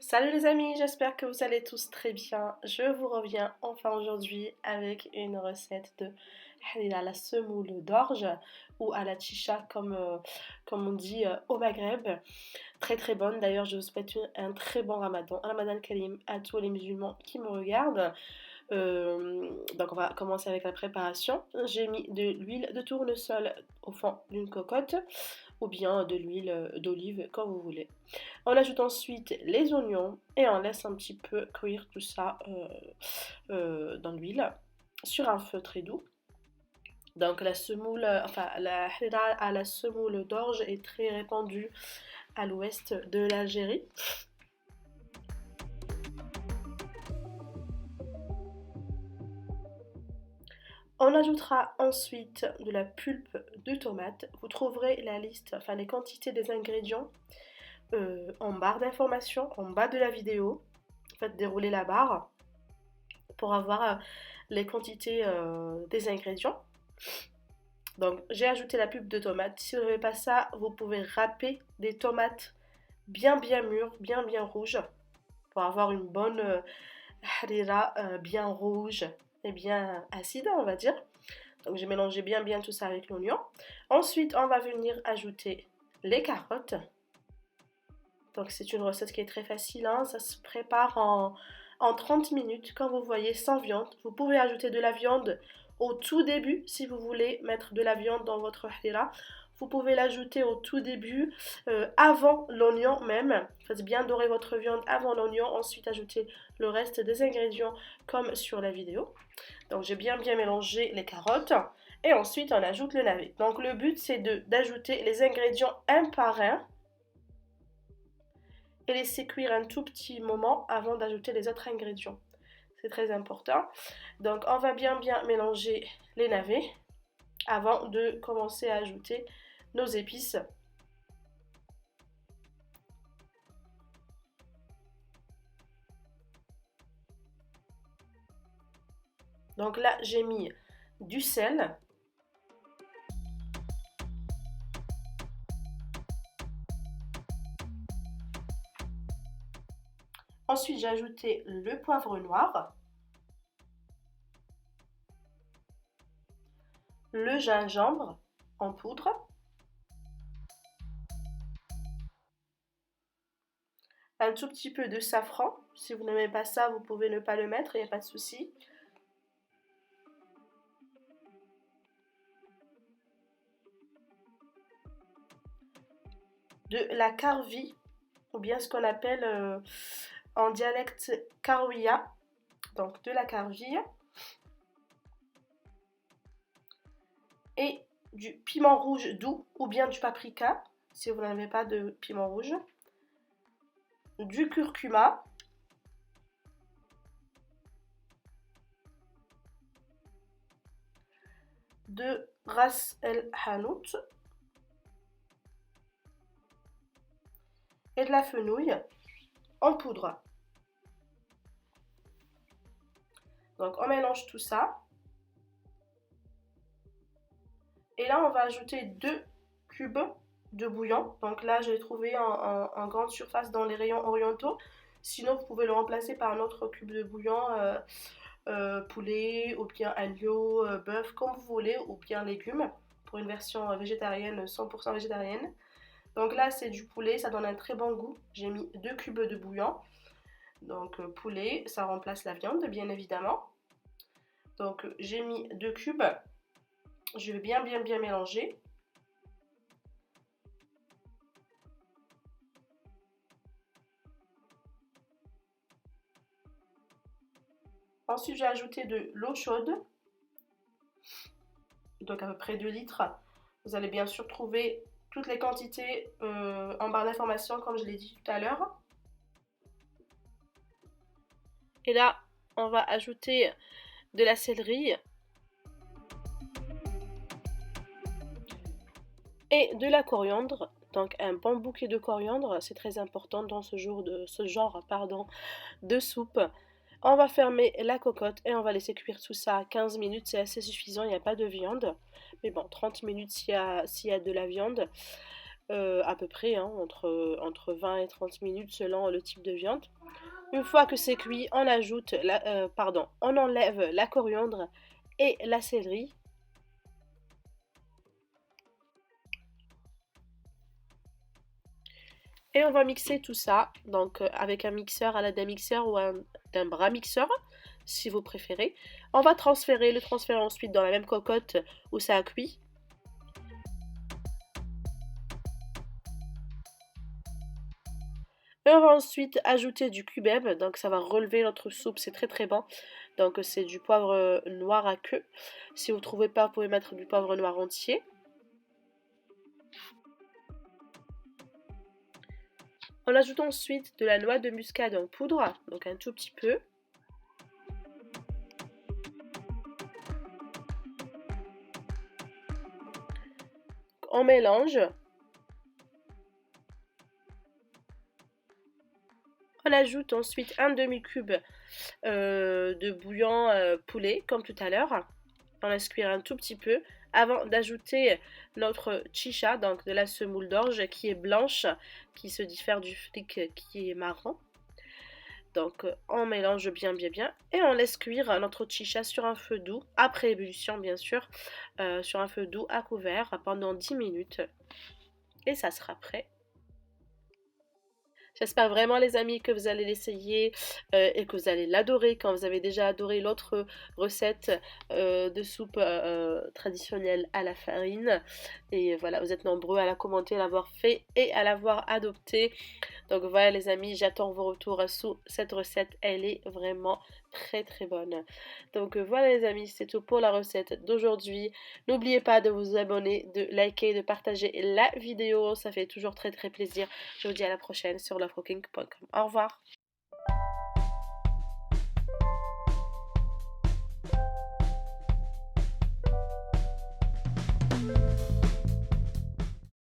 Salut les amis, j'espère que vous allez tous très bien. Je vous reviens enfin aujourd'hui avec une recette de halila, la semoule d'orge ou à la chicha comme on dit au Maghreb. Très très bonne, d'ailleurs je vous souhaite un très bon ramadan, un ramadan karim à tous les musulmans qui me regardent. Donc on va commencer avec la préparation. J'ai mis de l'huile de tournesol au fond d'une cocotte ou bien de l'huile d'olive comme vous voulez. On ajoute ensuite les oignons et on laisse un petit peu cuire tout ça dans l'huile sur un feu très doux. Donc la semoule, enfin la harira à la semoule d'orge est très répandue à l'ouest de l'Algérie. On ajoutera ensuite de la pulpe de tomate. Vous trouverez la liste, enfin les quantités des ingrédients en barre d'informations, en bas de la vidéo. Faites dérouler la barre pour avoir les quantités des ingrédients. Donc j'ai ajouté la pulpe de tomate. Si vous n'avez pas ça, vous pouvez râper des tomates bien mûres, bien rouges pour avoir une bonne harira bien rouge et bien acide, on va dire. Donc j'ai mélangé bien tout ça avec l'oignon. Ensuite, on va venir ajouter les carottes. Donc c'est une recette qui est très facile, hein. Ça se prépare en 30 minutes. Quand vous voyez sans viande, vous pouvez ajouter de la viande au tout début si vous voulez mettre de la viande dans votre harira. Vous pouvez l'ajouter au tout début, avant l'oignon même. Faites bien dorer votre viande avant l'oignon. Ensuite, ajoutez le reste des ingrédients comme sur la vidéo. Donc j'ai bien mélangé les carottes. Et ensuite, on ajoute le navet. Donc le but, c'est d'ajouter les ingrédients un par un et laisser cuire un tout petit moment avant d'ajouter les autres ingrédients. C'est très important. Donc on va bien mélanger les navets avant de commencer à ajouter nos épices. Donc là j'ai mis du sel. Ensuite j'ai ajouté le poivre noir, le gingembre en poudre, un tout petit peu de safran. Si vous n'aimez pas ça, vous pouvez ne pas le mettre, il n'y a pas de souci. De la karvi, ou bien ce qu'on appelle en dialecte karouia, donc de la karvi. Et du piment rouge doux ou bien du paprika, si vous n'avez pas de piment rouge, du curcuma, de ras el hanout et de la fenouil en poudre. Donc on mélange tout ça. Et là on va ajouter 2 cubes de bouillon. Donc là je l'ai trouvé en grande surface dans les rayons orientaux. Sinon vous pouvez le remplacer par un autre cube de bouillon, poulet ou bien agneau, bœuf, comme vous voulez, ou bien légumes, pour une version végétarienne, 100% végétarienne. Donc là c'est du poulet, ça donne un très bon goût. J'ai mis 2 cubes de bouillon. Donc poulet, ça remplace la viande bien évidemment. Donc j'ai mis 2 cubes. Je vais bien mélanger. Ensuite j'ai ajouté de l'eau chaude. Donc à peu près 2 litres. Vous allez bien sûr trouver toutes les quantités en barre d'informations comme je l'ai dit tout à l'heure. Et là, on va ajouter de la céleri et de la coriandre. Donc un bon bouquet de coriandre, c'est très important dans ce genre de soupe. On va fermer la cocotte et on va laisser cuire tout ça 15 minutes, c'est assez suffisant, il n'y a pas de viande. Mais bon, 30 minutes s'il y a de la viande. à peu près, hein, entre 20 et 30 minutes selon le type de viande. Une fois que c'est cuit, on enlève la coriandre et la céleri. Et on va mixer tout ça, donc avec un mixeur à l'aide d'un mixeur ou d'un bras mixeur, si vous préférez. On va le transférer ensuite dans la même cocotte où ça a cuit. Et on va ensuite ajouter du cubeb, donc ça va relever notre soupe, c'est très très bon. Donc c'est du poivre noir à queue. Si vous ne trouvez pas, vous pouvez mettre du poivre noir entier. On ajoute ensuite de la noix de muscade en poudre, donc un tout petit peu. On mélange. On ajoute ensuite un demi-cube de bouillon poulet, comme tout à l'heure. On laisse cuire un tout petit peu avant d'ajouter notre chicha, donc de la semoule d'orge qui est blanche, qui se diffère du fric qui est marron. Donc on mélange bien et on laisse cuire notre chicha sur un feu doux, après ébullition bien sûr, sur un feu doux à couvert pendant 10 minutes et ça sera prêt. J'espère vraiment les amis que vous allez l'essayer et que vous allez l'adorer quand vous avez déjà adoré l'autre recette de soupe traditionnelle à la farine. Et voilà, vous êtes nombreux à la commenter, à l'avoir fait et à l'avoir adopté. Donc voilà les amis, j'attends vos retours sous cette recette, elle est vraiment très très bonne. Donc voilà les amis, c'est tout pour la recette d'aujourd'hui. N'oubliez pas de vous abonner, de liker, de partager la vidéo, ça fait toujours très très plaisir. Je vous dis à la prochaine sur lovecooking.com. Au revoir.